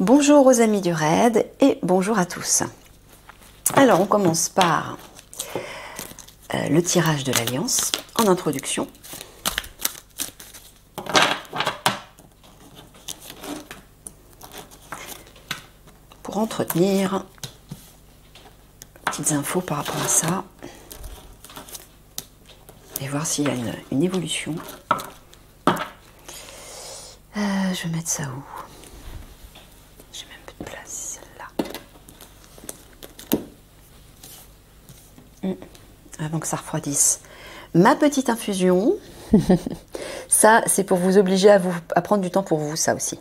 Bonjour aux amis du raid et bonjour à tous. Alors on commence par le tirage de l'Alliance en introduction. Pour entretenir petites infos par rapport à ça et voir s'il y a une évolution. Je vais mettre ça où? J'ai même peu de place, celle-là. Avant que ça refroidisse. Ma petite infusion, ça c'est pour vous obliger à prendre du temps pour vous, ça aussi.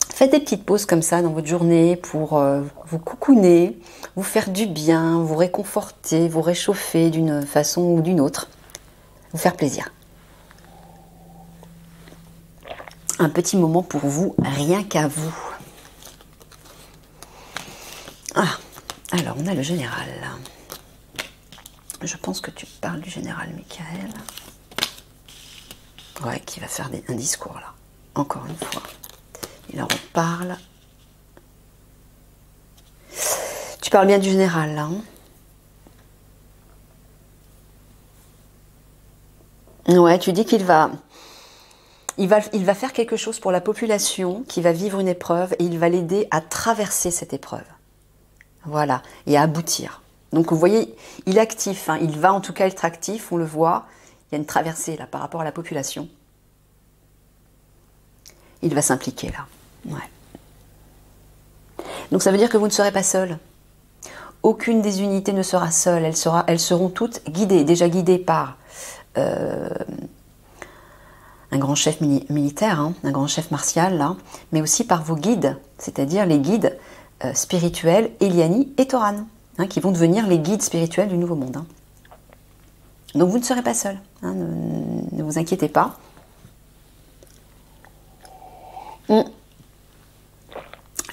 Faites des petites pauses comme ça dans votre journée pour vous coucouner, vous faire du bien, vous réconforter, vous réchauffer d'une façon ou d'une autre, vous faire plaisir. Un petit moment pour vous, rien qu'à vous. Ah, alors on a le général. Je pense que tu parles du général Michael. Ouais, qui va faire un discours là, encore une fois. Il en reparle. Tu parles bien du général là, hein? Ouais, tu dis qu'il va... Il va faire quelque chose pour la population qui va vivre une épreuve et il va l'aider à traverser cette épreuve. Voilà, et à aboutir. Donc vous voyez, il est actif, hein, il va en tout cas être actif, on le voit. Il y a une traversée là par rapport à la population. Il va s'impliquer là. Ouais. Donc ça veut dire que vous ne serez pas seul. Aucune des unités ne sera seule. Elles seront toutes guidées, déjà guidées par... un grand chef militaire, hein, un grand chef martial, là, mais aussi par vos guides, c'est-à-dire les guides spirituels, Eliani et Toran, hein, qui vont devenir les guides spirituels du Nouveau Monde. Hein. Donc vous ne serez pas seul, hein, ne vous inquiétez pas.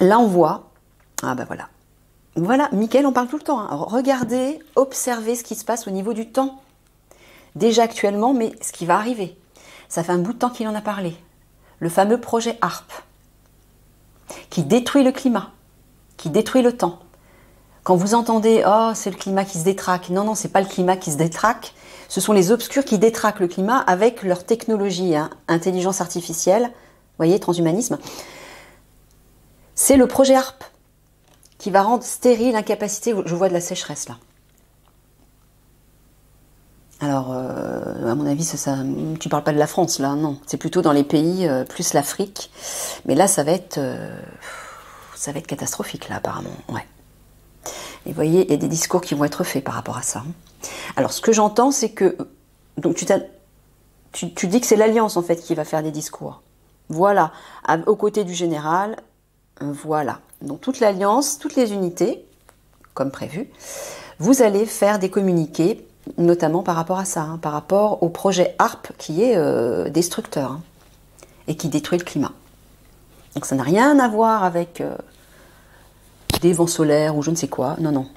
Là on voit, ah ben voilà, voilà, Michael on parle tout le temps, hein. Regardez, observez ce qui se passe au niveau du temps, déjà actuellement, mais ce qui va arriver. Ça fait un bout de temps qu'il en a parlé. Le fameux projet HARP, qui détruit le climat, qui détruit le temps. Quand vous entendez « Oh, c'est le climat qui se détraque », non, non, c'est pas le climat qui se détraque, ce sont les obscurs qui détraquent le climat avec leur technologie, hein, intelligence artificielle, vous voyez, transhumanisme. C'est le projet HARP qui va rendre stérile l'incapacité, je vois de la sécheresse là. Alors, à mon avis, tu parles pas de la France, là, non. C'est plutôt dans les pays, plus l'Afrique. Mais là, ça va être catastrophique, là, apparemment. Ouais. Et vous voyez, il y a des discours qui vont être faits par rapport à ça. Alors, ce que j'entends, c'est que... Donc, tu dis que c'est l'Alliance, en fait, qui va faire des discours. Voilà. Aux côtés du général, voilà. Donc, toute l'Alliance, toutes les unités, comme prévu, vous allez faire des communiqués, notamment par rapport à ça, hein, par rapport au projet HARP qui est destructeur, hein, et qui détruit le climat. Donc ça n'a rien à voir avec des vents solaires ou je ne sais quoi, non, non.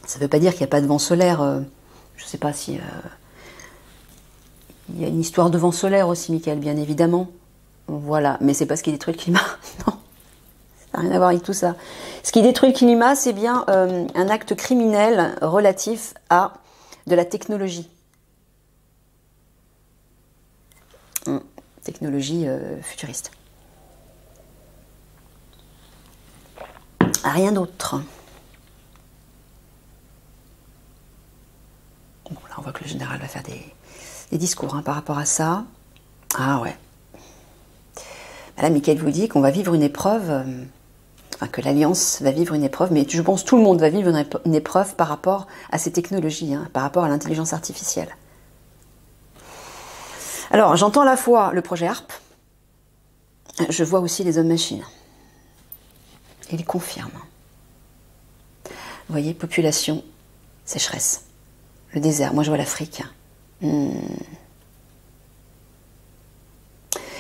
Ça ne veut pas dire qu'il n'y a pas de vent solaire, je ne sais pas si... il y a une histoire de vent solaire aussi, Michael, bien évidemment. Voilà, mais c'est pas ce qui détruit le climat, non. Ça n'a rien à voir avec tout ça. Ce qui détruit le climat, c'est bien un acte criminel relatif à de la technologie. Technologie futuriste. Rien d'autre. Bon, là, on voit que le général va faire des discours, hein, par rapport à ça. Ah ouais. Là, Michael vous dit qu'on va vivre une épreuve... Enfin, que l'Alliance va vivre une épreuve, mais je pense que tout le monde va vivre une épreuve par rapport à ces technologies, hein, par rapport à l'intelligence artificielle. Alors, j'entends à la fois le projet HARP, je vois aussi les hommes-machines. Il confirme. Vous voyez, population, sécheresse, le désert. Moi, je vois l'Afrique. Je ne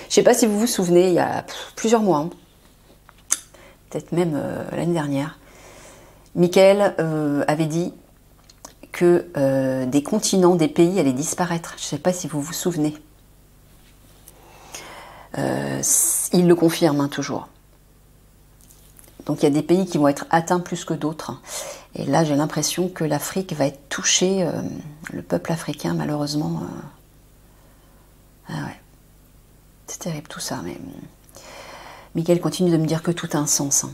sais pas si vous vous souvenez, il y a plusieurs mois, hein, peut-être même l'année dernière, Michael avait dit que des continents, des pays allaient disparaître. Je ne sais pas si vous vous souvenez. Il le confirme hein, toujours. Donc il y a des pays qui vont être atteints plus que d'autres. Et là, j'ai l'impression que l'Afrique va être touchée, le peuple africain, malheureusement. Ah ouais, c'est terrible tout ça. Mais Michael continue de me dire que tout a un sens. Hein.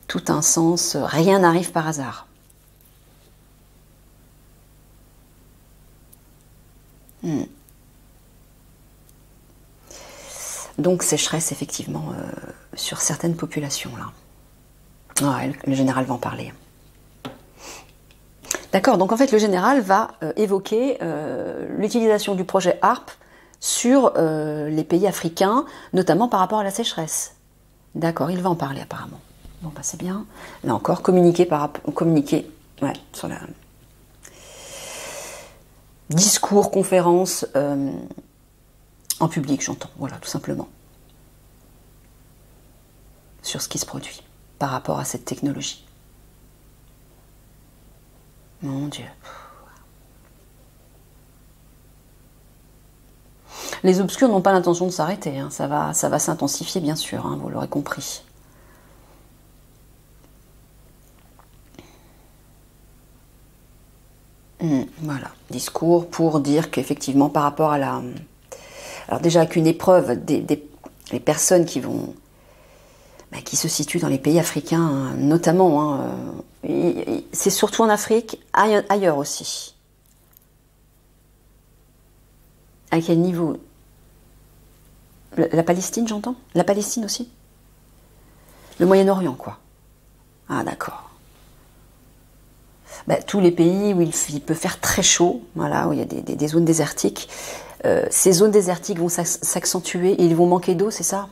Tout a un sens, rien n'arrive par hasard. Donc sécheresse, effectivement, sur certaines populations, là. Ouais, le général va en parler. D'accord, donc en fait le général va évoquer l'utilisation du projet HARP sur les pays africains, notamment par rapport à la sécheresse. D'accord, il va en parler apparemment. Bon bah c'est bien. Là encore, communiquer ouais, sur la discours, conférence en public, j'entends, voilà, tout simplement. Sur ce qui se produit par rapport à cette technologie. Mon Dieu. Les obscurs n'ont pas l'intention de s'arrêter. Hein. Ça va s'intensifier, bien sûr, hein, vous l'aurez compris. Voilà, discours pour dire qu'effectivement, par rapport à la... Alors déjà, qu'une épreuve, les personnes qui vont... qui se situent dans les pays africains, hein, notamment, hein, c'est surtout en Afrique, ailleurs aussi. À quel niveau? La Palestine, j'entends? La Palestine aussi? Le Moyen-Orient, quoi. Ah, d'accord. Tous les pays où il peut faire très chaud, voilà, où il y a des zones désertiques, ces zones désertiques vont s'accentuer et ils vont manquer d'eau, c'est ça?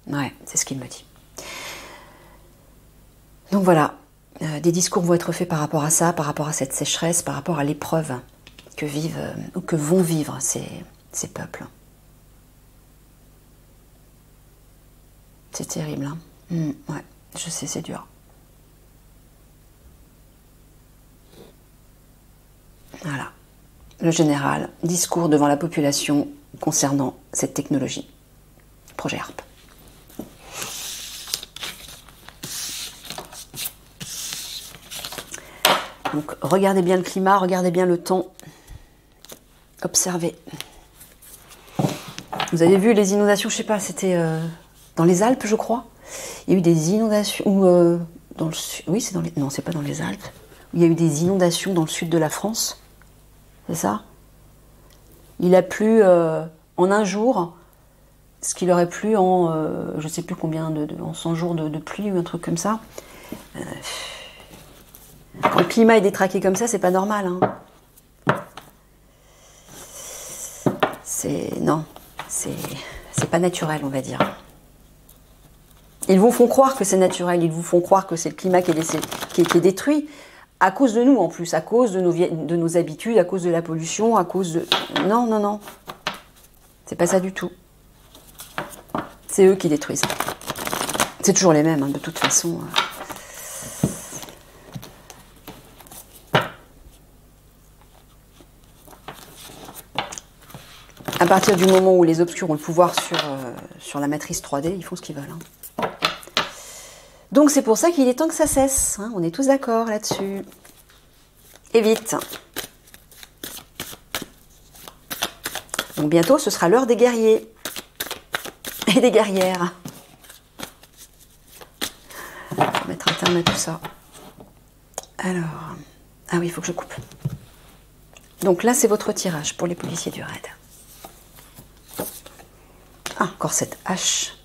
Ouais, c'est ce qu'il me dit. Donc voilà, des discours vont être faits par rapport à ça, par rapport à cette sécheresse, par rapport à l'épreuve que vivent ou que vont vivre ces peuples. C'est terrible, hein. Ouais, je sais, c'est dur. Voilà. Le général, discours devant la population concernant cette technologie. Projet HARP. Donc, regardez bien le climat, regardez bien le temps. Observez. Vous avez vu les inondations, je sais pas, c'était dans les Alpes, je crois. Il y a eu des inondations, dans le sud, oui, c'est dans les, non, c'est pas dans les Alpes. Il y a eu des inondations dans le sud de la France. C'est ça? Il a plu en un jour, ce qu'il aurait plu en, je sais plus combien, en 100 jours de pluie ou un truc comme ça. Quand le climat est détraqué comme ça, c'est pas normal. Hein. Non, c'est pas naturel, on va dire. Ils vous font croire que c'est naturel, ils vous font croire que c'est le climat qui est détruit, à cause de nous en plus, à cause de nos habitudes, à cause de la pollution, à cause de... Non, non, non. C'est pas ça du tout. C'est eux qui détruisent. C'est toujours les mêmes, hein, de toute façon. À partir du moment où les obscurs ont le pouvoir sur la matrice 3D, ils font ce qu'ils veulent. Hein. Donc c'est pour ça qu'il est temps que ça cesse. Hein, on est tous d'accord là-dessus. Et vite. Donc bientôt, ce sera l'heure des guerriers. Et des guerrières. On va mettre un terme à tout ça. Alors... Ah oui, il faut que je coupe. Donc là, c'est votre tirage pour les policiers du raid. Ah, encore cette hache.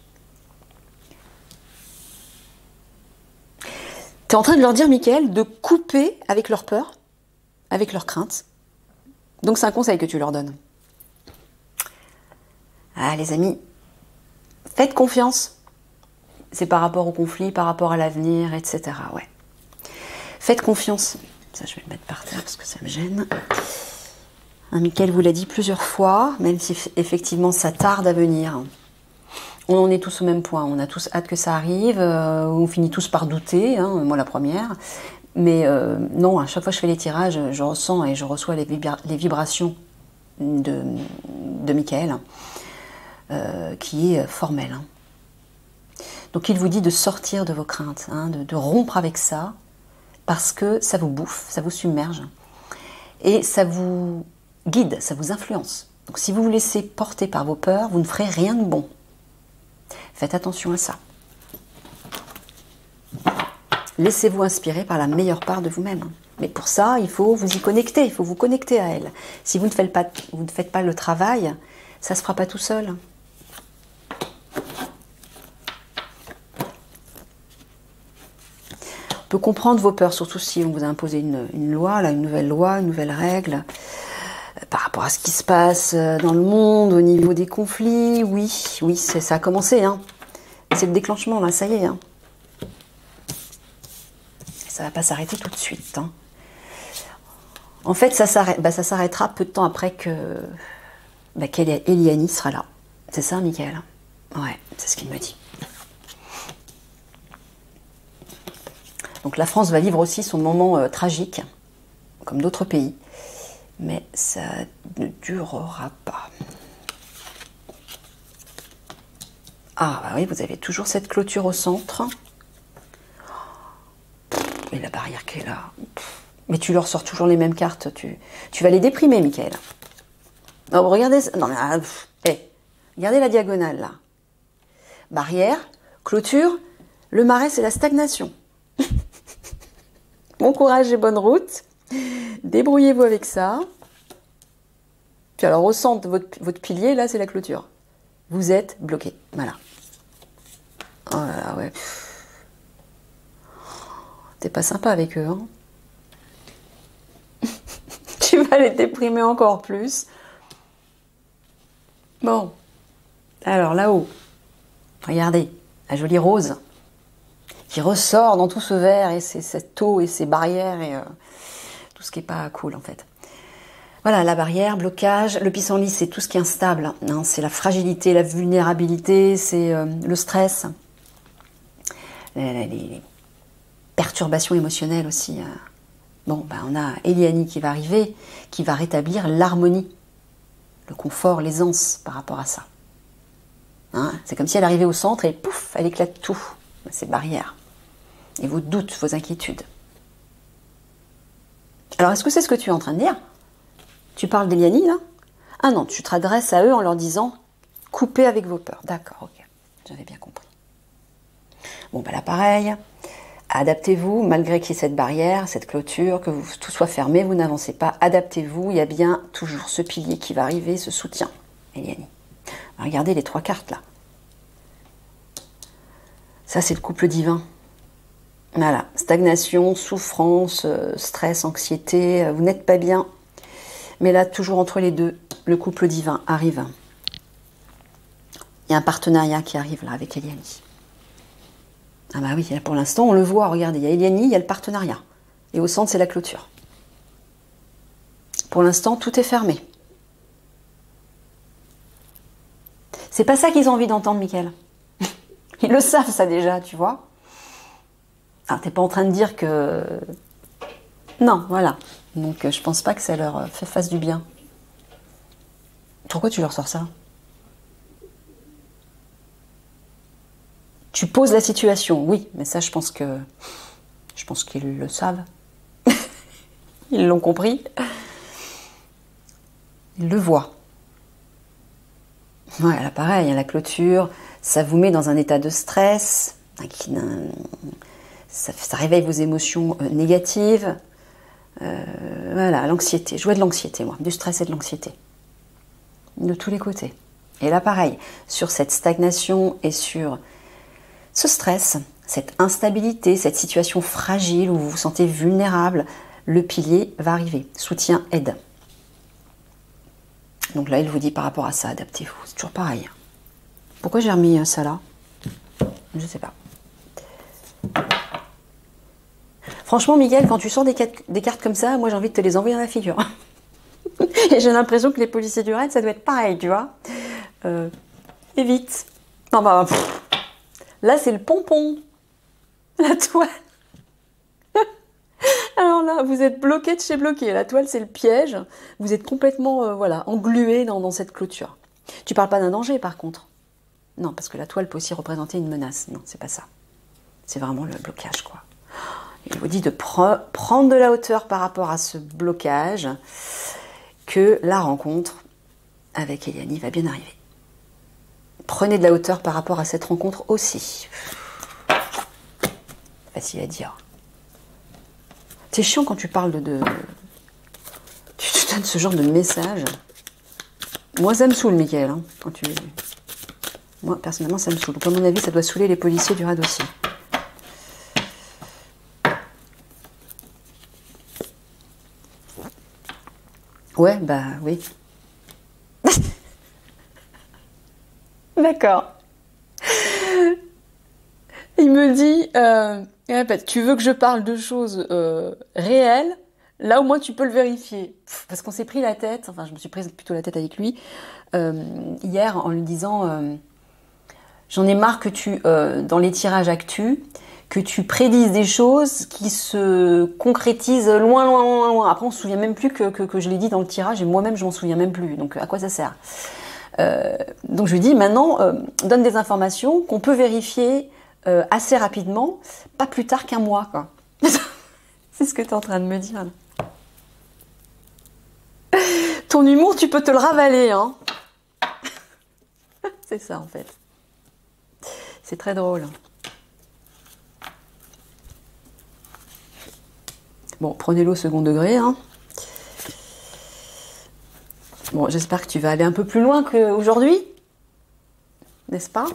Tu es en train de leur dire, Michael, de couper avec leur peur, avec leurs craintes. Donc c'est un conseil que tu leur donnes. Ah, les amis, faites confiance. C'est par rapport au conflit, par rapport à l'avenir, etc. Ouais. Faites confiance. Ça, je vais le mettre par terre parce que ça me gêne. Hein, Michael vous l'a dit plusieurs fois, même si effectivement ça tarde à venir. On en est tous au même point, on a tous hâte que ça arrive, on finit tous par douter, hein, moi la première. Mais non, à chaque fois que je fais les tirages, je ressens et je reçois les vibrations de Michael. qui est formel. Hein. Donc il vous dit de sortir de vos craintes, hein, de rompre avec ça, parce que ça vous bouffe, ça vous submerge, et ça vous guide, ça vous influence. Donc si vous vous laissez porter par vos peurs, vous ne ferez rien de bon. Faites attention à ça. Laissez-vous inspirer par la meilleure part de vous-même. Mais pour ça, il faut vous y connecter, il faut vous connecter à elle. Si vous ne faites pas le travail, ça ne se fera pas tout seul. On peut comprendre vos peurs, surtout si on vous a imposé une loi, là, une nouvelle règle, par rapport à ce qui se passe dans le monde, au niveau des conflits. Oui, ça a commencé. Hein. C'est le déclenchement, là, ça y est. Hein. Ça ne va pas s'arrêter tout de suite. Hein. En fait, ça s'arrêtera peu de temps après qu'Eliani sera là. C'est ça, Michael? Ouais, c'est ce qu'il me dit. Donc la France va vivre aussi son moment tragique, comme d'autres pays. Mais ça ne durera pas. Ah, bah oui, vous avez toujours cette clôture au centre. Et la barrière qui est là. Mais tu leur sors toujours les mêmes cartes. Tu vas les déprimer, Michael. Non, regardez. Non, mais. Regardez la diagonale, là. Barrière, clôture, le marais, c'est la stagnation. Bon courage et bonne route. Débrouillez-vous avec ça. Puis alors, au centre, votre pilier, là, c'est la clôture. Vous êtes bloqué. Voilà. Oh là là, ouais. T'es pas sympa avec eux, hein. Tu vas les déprimer encore plus. Bon. Alors, là-haut, regardez, la jolie rose qui ressort dans tout ce verre et cette eau et ces barrières et tout ce qui n'est pas cool, en fait. Voilà, la barrière, blocage. Le pissenlit, c'est tout ce qui est instable. Hein, c'est la fragilité, la vulnérabilité, c'est le stress. Les perturbations émotionnelles aussi. Bon, ben on a Eliani qui va arriver, qui va rétablir l'harmonie, le confort, l'aisance par rapport à ça. Hein, c'est comme si elle arrivait au centre et pouf, elle éclate tout, ces barrières. Et vos doutes, vos inquiétudes. Alors, est-ce que c'est ce que tu es en train de dire? Tu parles d'Eliani, là? Ah non, tu te adresses à eux en leur disant « Coupez avec vos peurs ». D'accord, ok, j'avais bien compris. Bon, ben là, pareil. Adaptez-vous, malgré qu'il y ait cette barrière, cette clôture, que tout soit fermé, vous n'avancez pas. Adaptez-vous, il y a bien toujours ce pilier qui va arriver, ce soutien, Eliani. Regardez les 3 cartes, là. Ça, c'est le couple divin. Voilà, stagnation, souffrance, stress, anxiété, vous n'êtes pas bien. Mais là, toujours entre les deux, le couple divin arrive. Il y a un partenariat qui arrive là avec Eliani. Ah bah oui, pour l'instant, on le voit, regardez, il y a Eliani, il y a le partenariat. Et au centre, c'est la clôture. Pour l'instant, tout est fermé. C'est pas ça qu'ils ont envie d'entendre, Michael. Ils le savent, ça, déjà, tu vois. Alors, t'es pas en train de dire que... Non, voilà. Donc, je pense pas que ça leur fasse du bien. Pourquoi tu leur sors ça? Tu poses la situation, oui, mais ça, je pense qu'ils le savent. Ils l'ont compris. Ils le voient. Ouais, là, pareil, la clôture, ça vous met dans un état de stress, ça réveille vos émotions négatives. Voilà, l'anxiété. Je vois de l'anxiété, moi, du stress et de l'anxiété. De tous les côtés. Et là, pareil, sur cette stagnation et sur ce stress, cette instabilité, cette situation fragile où vous vous sentez vulnérable, le pilier va arriver. Soutien, aide. Donc là, il vous dit par rapport à ça, adaptez-vous. C'est toujours pareil. Pourquoi j'ai remis ça là? Je ne sais pas. Franchement, Miguel, quand tu sors des cartes comme ça, moi j'ai envie de te les envoyer dans la figure. Et j'ai l'impression que les policiers du raid, ça doit être pareil, tu vois. Évite. Non, bah, là, c'est le pompon. La toile. Alors là, vous êtes bloqué de chez bloqué. La toile, c'est le piège. Vous êtes complètement voilà, englué dans cette clôture. Tu parles pas d'un danger par contre. Non, parce que la toile peut aussi représenter une menace. Non, c'est pas ça. C'est vraiment le blocage, quoi. Il vous dit de prendre de la hauteur par rapport à ce blocage, que la rencontre avec Eliani va bien arriver. Prenez de la hauteur par rapport à cette rencontre aussi. Facile à dire. C'est chiant quand tu parles tu donnes ce genre de message. Moi, ça me saoule, Mickaël, hein, quand tu... Moi, personnellement, ça me saoule. Donc, à mon avis, ça doit saouler les policiers du RAD aussi. Ouais, bah oui. D'accord. Il me dit, répète, tu veux que je parle de choses réelles, là au moins tu peux le vérifier. Parce qu'on s'est pris la tête, enfin je me suis prise plutôt la tête avec lui, hier en lui disant, j'en ai marre que dans les tirages actus, que tu prédises des choses qui se concrétisent loin, loin, loin, loin. Après on se souvient même plus que je l'ai dit dans le tirage et moi-même je m'en souviens même plus. Donc à quoi ça sert? Donc je lui dis maintenant, donne des informations qu'on peut vérifier assez rapidement, pas plus tard qu'un mois, quoi. C'est ce que tu es en train de me dire. Là. Ton humour, tu peux te le ravaler, hein. C'est ça, en fait. C'est très drôle. Bon, prenez-le au second degré, hein. Bon, j'espère que tu vas aller un peu plus loin qu'aujourd'hui, n'est-ce pas?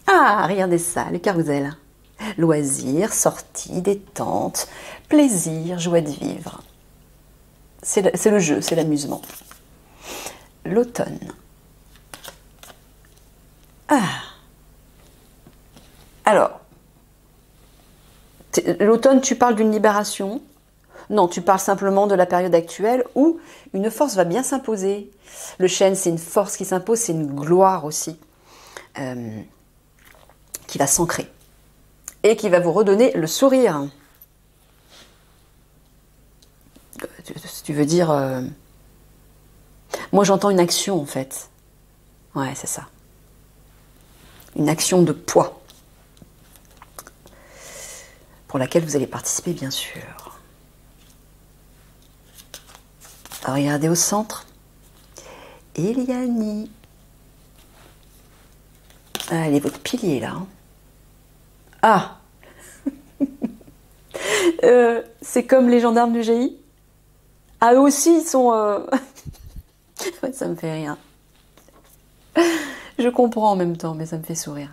Ah, regardez ça, le carrousel. Loisirs, sorties, détente, plaisir, joie de vivre. C'est le jeu, c'est l'amusement. L'automne. Ah. Alors, l'automne, tu parles d'une libération? Non, tu parles simplement de la période actuelle où une force va bien s'imposer. Le chêne, c'est une force qui s'impose, c'est une gloire aussi. Qui va s'ancrer et qui va vous redonner le sourire. Tu veux dire... Moi, j'entends une action, en fait. Ouais, c'est ça. Une action de poids pour laquelle vous allez participer, bien sûr. Alors, regardez au centre. Eliani. Ah, elle est votre pilier, là. Hein. Ah. C'est comme les gendarmes du GI. Ah, eux aussi, ils sont... Ouais, ça me fait rire. Je comprends en même temps, mais ça me fait sourire.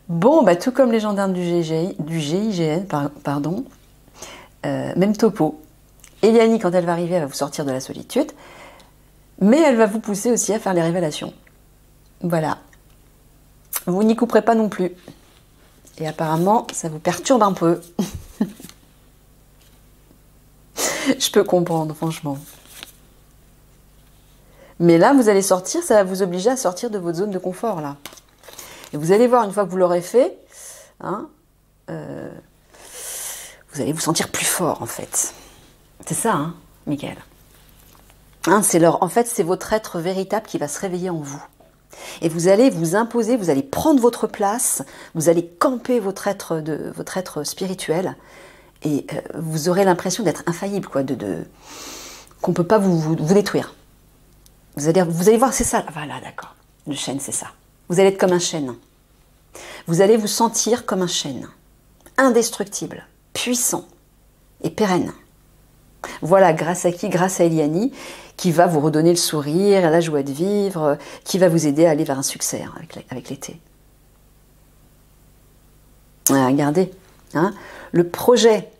Bon, bah, tout comme les gendarmes du GIGN, pardon. Même topo. Eliani, quand elle va arriver, elle va vous sortir de la solitude. Mais elle va vous pousser aussi à faire les révélations. Voilà. Vous n'y couperez pas non plus. Et apparemment, ça vous perturbe un peu. Je peux comprendre, franchement. Mais là, vous allez sortir, ça va vous obliger à sortir de votre zone de confort, là. Et vous allez voir, une fois que vous l'aurez fait, hein, vous allez vous sentir plus fort, en fait. C'est ça, hein, Mickaël. Hein, en fait, c'est votre être véritable qui va se réveiller en vous. Et vous allez vous imposer, vous allez prendre votre place, vous allez camper votre être spirituel, et vous aurez l'impression d'être infaillible, quoi, qu'on ne peut pas vous détruire. Vous allez voir, c'est ça. Voilà, d'accord. Le chêne, c'est ça. Vous allez être comme un chêne. Vous allez vous sentir comme un chêne. Indestructible, puissant et pérenne. Voilà, grâce à qui? Grâce à Eliani, qui va vous redonner le sourire, la joie de vivre, qui va vous aider à aller vers un succès avec l'été. Regardez, hein, le projet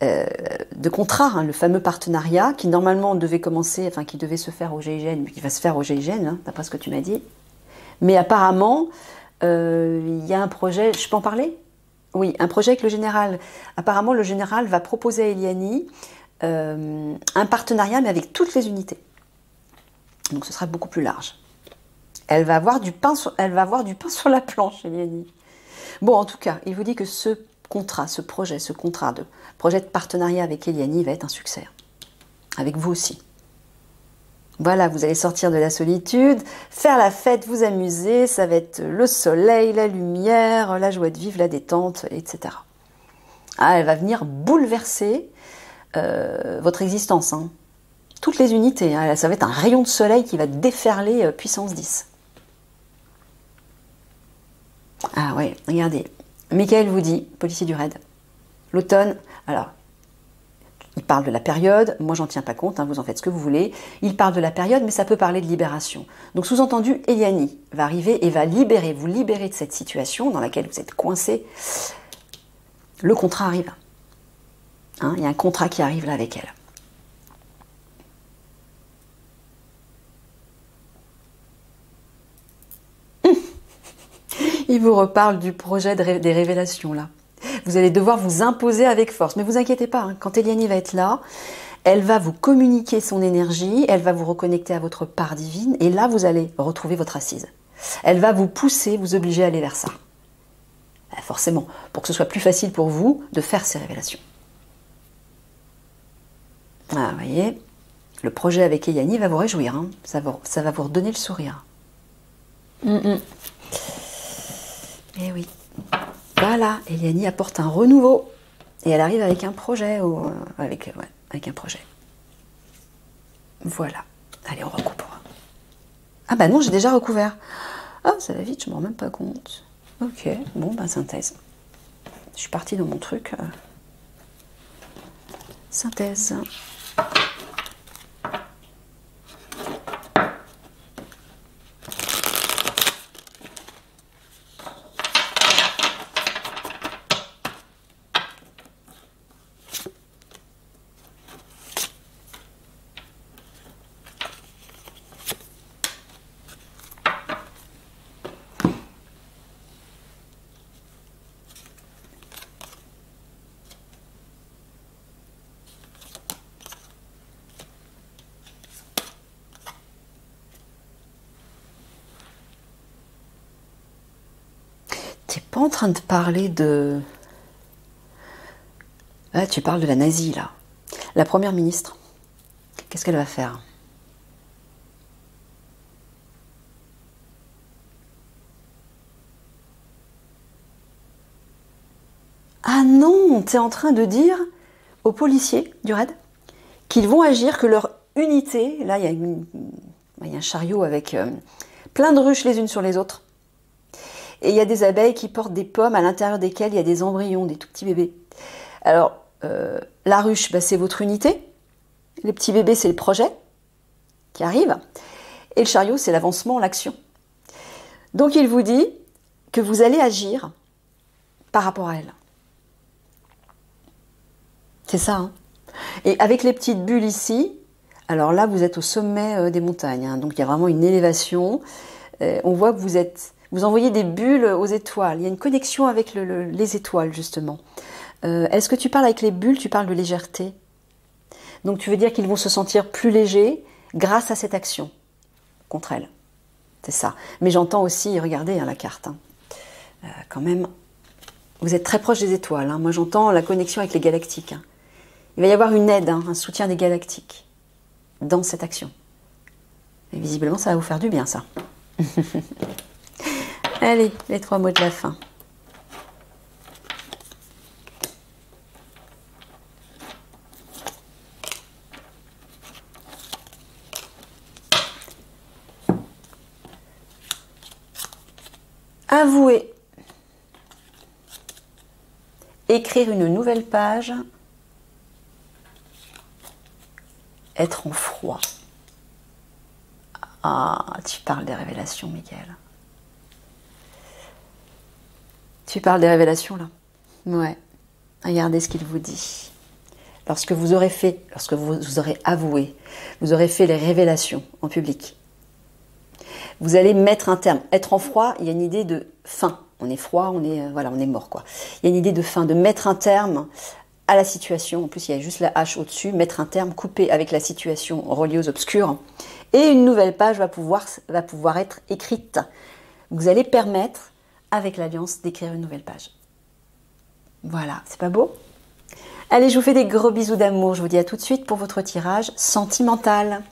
de contrat, hein, le fameux partenariat, qui normalement devait commencer, enfin qui devait se faire au GIGN, mais qui va se faire au GIGN, hein, d'après ce que tu m'as dit. Mais apparemment, il y a un projet, je peux en parler? Oui, un projet avec le général. Apparemment, le général va proposer à Eliani un partenariat, mais avec toutes les unités. Donc ce sera beaucoup plus large. Elle va avoir du pain sur la planche, Eliani. Bon, en tout cas, il vous dit que ce contrat, ce projet de partenariat avec Eliani va être un succès. Avec vous aussi. Voilà, vous allez sortir de la solitude, faire la fête, vous amuser, ça va être le soleil, la lumière, la joie de vivre, la détente, etc. Ah, elle va venir bouleverser votre existence. Hein. Toutes les unités, hein. Ça va être un rayon de soleil qui va déferler puissance 10. Ah ouais, regardez. Michael vous dit, policier du raid, l'automne, alors, il parle de la période, moi j'en tiens pas compte, hein, vous en faites ce que vous voulez. Il parle de la période, mais ça peut parler de libération. Donc sous-entendu, Eliani va arriver et va vous libérer de cette situation dans laquelle vous êtes coincé. Le contrat arrive. Hein, il y a un contrat qui arrive là avec elle. Il vous reparle du projet des révélations là. Vous allez devoir vous imposer avec force. Mais vous inquiétez pas, hein, quand Eliani va être là, elle va vous communiquer son énergie, elle va vous reconnecter à votre part divine, et là, vous allez retrouver votre assise. Elle va vous pousser, vous obliger à aller vers ça. Forcément, pour que ce soit plus facile pour vous de faire ces révélations. Ah, vous voyez, le projet avec Eliani va vous réjouir, hein. Ça va vous redonner le sourire. Et oui. Voilà, Eliani apporte un renouveau. Et elle arrive avec un projet. Avec un projet. Voilà. Allez, on recoupe. Ah bah non, j'ai déjà recouvert. Ah, ça va vite, je ne me rends même pas compte. Ok, bon, bah synthèse. Je suis partie dans mon truc. Synthèse. T'es pas en train de parler de... Ah, tu parles de la nazie, là. La première ministre. Qu'est-ce qu'elle va faire? Ah non, t'es en train de dire aux policiers du raid qu'ils vont agir, que leur unité... Là, il y a un chariot avec plein de ruches les unes sur les autres. Et il y a des abeilles qui portent des pommes à l'intérieur desquelles il y a des embryons, des tout petits bébés. Alors, la ruche, bah, c'est votre unité. Les petits bébés, c'est le projet qui arrive. Et le chariot, c'est l'avancement, l'action. Donc, il vous dit que vous allez agir par rapport à elle. C'est ça, hein. Et avec les petites bulles ici, alors là, vous êtes au sommet des montagnes. Hein. Donc, il y a vraiment une élévation. On voit que vous envoyez des bulles aux étoiles. Il y a une connexion avec les étoiles, justement. Est-ce que tu parles avec les bulles? Tu parles de légèreté. Donc, tu veux dire qu'ils vont se sentir plus légers grâce à cette action contre elle. C'est ça. Mais j'entends aussi, regardez hein, la carte. Hein. Quand même, vous êtes très proche des étoiles. Hein. Moi, j'entends la connexion avec les galactiques. Hein. Il va y avoir une aide, hein, un soutien des galactiques dans cette action. Et visiblement, ça va vous faire du bien, ça. Allez, les 3 mots de la fin. Avouer. Écrire une nouvelle page. Être en froid. Ah, tu parles des révélations, Michael. Tu parles des révélations, là? Ouais. Regardez ce qu'il vous dit. Lorsque vous aurez avoué, vous aurez fait les révélations en public. Vous allez mettre un terme. Être en froid, il y a une idée de fin. On est froid, on est mort, quoi. Il y a une idée de fin, de mettre un terme à la situation. En plus, il y a juste la hache au-dessus. Mettre un terme, couper avec la situation reliée aux obscurs. Et une nouvelle page va pouvoir être écrite. Vous allez permettre, avec l'Alliance, d'écrire une nouvelle page. Voilà, c'est pas beau? Allez, je vous fais des gros bisous d'amour. Je vous dis à tout de suite pour votre tirage sentimental.